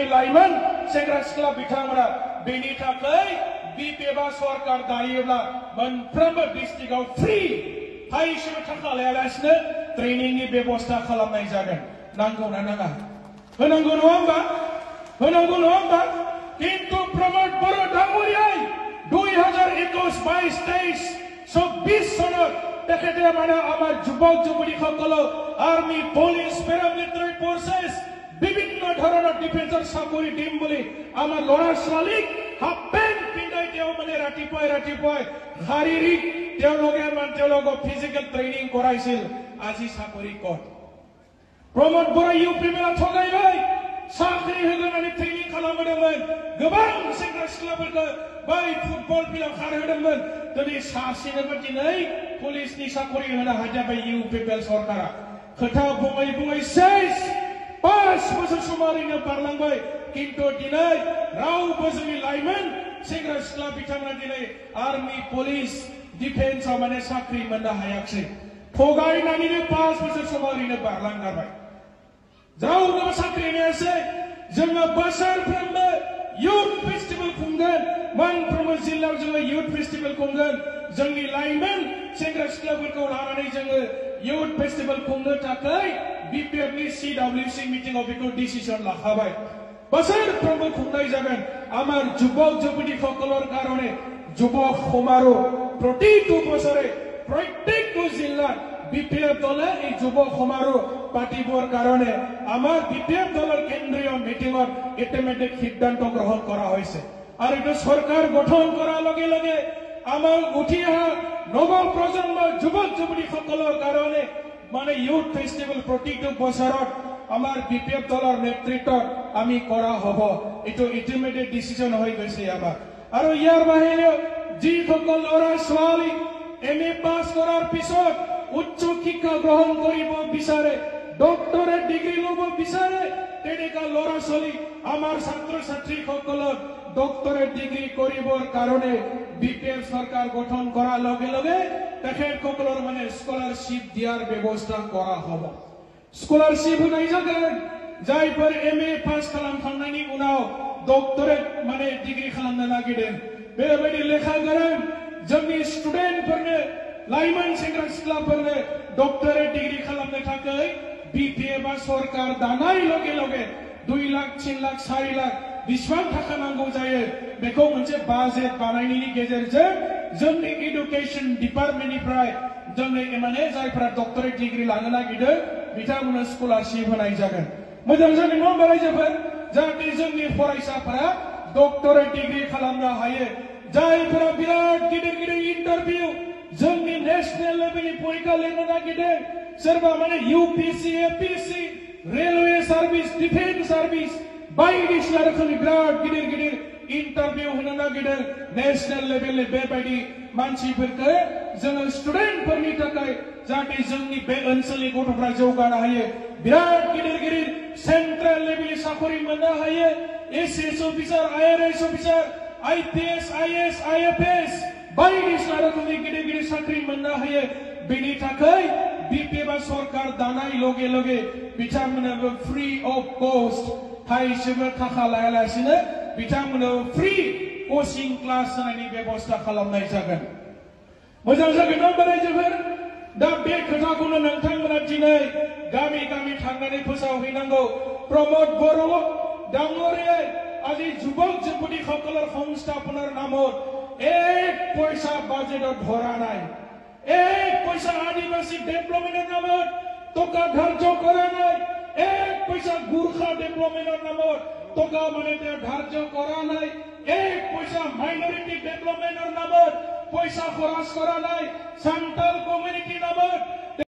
जोंनि लाइमोन सेंग्रा सिख्ला बिथांमोना बेनि थाखाय बिपिएफआ सरकार दायोब्ला मोनफ्रोमबो डिस्ट्रिक्टआव फ्रि थाइसेबो थाखा लायालासिनो ट्रेनिंनि बेबस्था खालामनाय जागोन नांगौना नाङा होनांगौ नङा होमबा होनांगौ नङा होमबा किन्तु प्रमोद बर' डांगरियाय 2021-22-23 24 सনত তেখেতে মানে আমাৰ যুৱক যুৱতীসকলক আৰ্মি পুলিচ পেৰামিলিটাৰী ফৰ্চেছ বিভিন্ন ধৰণৰ ডিফেন্সৰ চাকৰি দিম বুলি আমাৰ ল'ৰা ছোৱালীক হাফ পেণ্ট পিন্ধাই তেওঁ মানে ৰাতিপুৱাই শাৰীৰিক তেওঁলোকক ফিজিকেল ট্ৰেইনিং কৰাইছিল আজি চাকৰি ক'ত प्रमोद बर' इउपिएमआ थगायबाय साख्रि होगोन होननानै ट्रेनिं खालामहोदोंमोन गोबां सेंग्रा सिख्लाफोरखौ बै फुटबल फिल्डआव खारहोदोंमोन दिनै सासेनोबो दिनै पुलिसनि साखरि होनो हाजाबाय इउपिएल सरकारा खोथा बुङै सेस 5 बोसोर सम ओरैनो बारलांबाय किन्तु दिनै रावबो जोंनि लाइमोन सेंग्रा सिख्ला बिथांमोना दिनै आर्मी पुलिस डिफेन्सआव माने साख्रि मोननो हायाखै थगायनानैनो 5 बोसोर सम ओरैनो बारलांगारबाय रावनोबो साख्रि होनायासै जोङो बोसोरफ्रोमबो युथ फेस्टिभेल खुंगोन मोनफ्रोमबो जिल्लायाव जोङो युथ फेस्टिभेल खुंगोन जोंनि लाइमोन सेंग्रा सिख्लाफोरखौ लानानै जोङो युथ फेस्टिभेल खुंनो थाखाय बिपिएफनि सिडब्लिउसि मिटिंआव बेखौ डिसिजन लाखाबाय बोसोरफ्रोमबो खुंनाय जागोन আমার যুবক যুবতীসকলৰ কাৰণে যুৱক সমাৰোহ প্ৰতিটো বছৰে প্ৰত্যেকটো জিলাত বিপিএফ দলে এই যুৱক সমাৰোহ পাতিবৰ কাৰণে আমাৰ বিপিএফ দলৰ কেন্দ্ৰীয় মিটিঙত ইতিমধ্যে সিদ্ধান্ত গ্ৰহণ কৰা হৈছে আৰু এইটো চৰকাৰ গঠন কৰাৰ লগে লগে আমাৰ উঠি অহা নৱ প্ৰজন্মৰ যুৱক যুৱতীসকলৰ কাৰণে মানে ইউথ ফেষ্টিভেল প্ৰতিটো বছৰত আমাৰ বিপিএফ দলৰ নেতৃত্বত আমি কৰা হ'ব এইটো ইতিমধ্যে ডিসিশন হৈ গৈছে আমাৰ আৰু ইয়াৰ বাহিৰে যিসকল ল'ৰা ছোৱালী এমএ পাছ কৰাৰ পিছত উচ্চ শিক্ষা গ্ৰহণ কৰিব বিচাৰে ডক্টৰেট ডিগ্ৰী ল'ব বিচাৰে তেনেকা ল'ৰা ছোৱালী আমাৰ ছাত্ৰ ছাত্ৰীসকলক ডক্টৰেট ডিগ্ৰী কৰিবৰ কাৰণে বিপিএফ চৰকাৰ গঠন কৰাৰ লগে লগে তেখেতসকলৰ মানে স্কলাৰশ্বিপ দিয়াৰ ব্যৱস্থা কৰা হ'ব स्कलारशिप होनाय जागोन जायफोर एमए पास खालामखांनायनि उनाव डक्टरेट माने डिग्री खालामनो नागिरदों बेबायदि लेखा गोरों जोंनि स्टुडेन्टफोरनो लाइमोन सेंग्रा सिख्लाफोरनो डक्टरेट डिग्री खालामनो थाखाय बिपिएफआ सरकार दानाय लगे लगे 2 लाख 3 लाख 4 लाख बेसेबां थाखा नांगौ जायो बेखौ मोनसे बाजेट बानायनायनि गेजेरजों जोंनि एडुकेशन डिपार्टमेन्टनिफ्राय जोंनि माने जायफोरा डक्टरेट डिग्री लानो नागिरदों बिथांमोननो स्कलारशिप होनाय जागोन मोजां जागोन नङा होमबा रायजोफोर जाहाथे जोंनि फरायसाफोरा डक्टरेट डिग्री खालामनो हायो जायफोरा बिराद गिदिर गिदिर इन्टारभिउ जोंनि नेशनेल लेभेलनि परीक्षा लिरनो नागिरदों सोरबा माने UPSC APSC railway service defence service बायदिसिना रोखोमनि बिराद गिदिर गिदिर इन्टारभिउ होनो नागिरदों नेशनेल लेभेलनि बेबायदि मानसिफोरखौ जोङो स्टुडेन्टफोरनि थाखाय जाहाथे जोंनि बे ओनसोलनि गथ'फ्रा जौगानो हायो बिराद गिदिर गिदिर सेन्ट्रेल लेभेलनि साखरि मोननो हायो एसएस अफिसार आईआरएस अफिसार आईपीएस आईएएस आईएफएस बायदिसिना रोखोमनि गिदिर गिदिर साख्रि मोननो हायो बेनि थाखाय बिपिएफआ सरकार दानाय लगे लगे बिथांमोननोबो फ्री अफ कस्ट थाइसेबो थाखा लायालासिनो बिथांमोननो फ्री कोचिं क्लास होनायनि बेबस्था खालामनाय जागोन मोजां जागोन ना रायजोफोर दा बे खोथाखौनो नोंथांमोना दिनै गामि गामि थांनानै फोसावहैनांगौ प्रमोद बर' डांगरियाय আজি যুৱক যুৱতীসকলৰ সংস্থাপনৰ নামত এক পইচা বাজেটত ধৰা নাই এক পইচা আদিবাসী ডেভেলপমেন্টৰ নামত টকা ধাৰ্য কৰা নাই এক পইচা গুৰখা ডেভেলপমেন্টৰ নামত টকা মানে ধাৰ্য কৰা নাই এক পইচা মাইনৰিটি ডেভেলপমেন্টৰ নামত পইচা খৰচ কৰা নাই সান্তাল কমিউনিটিৰ নামত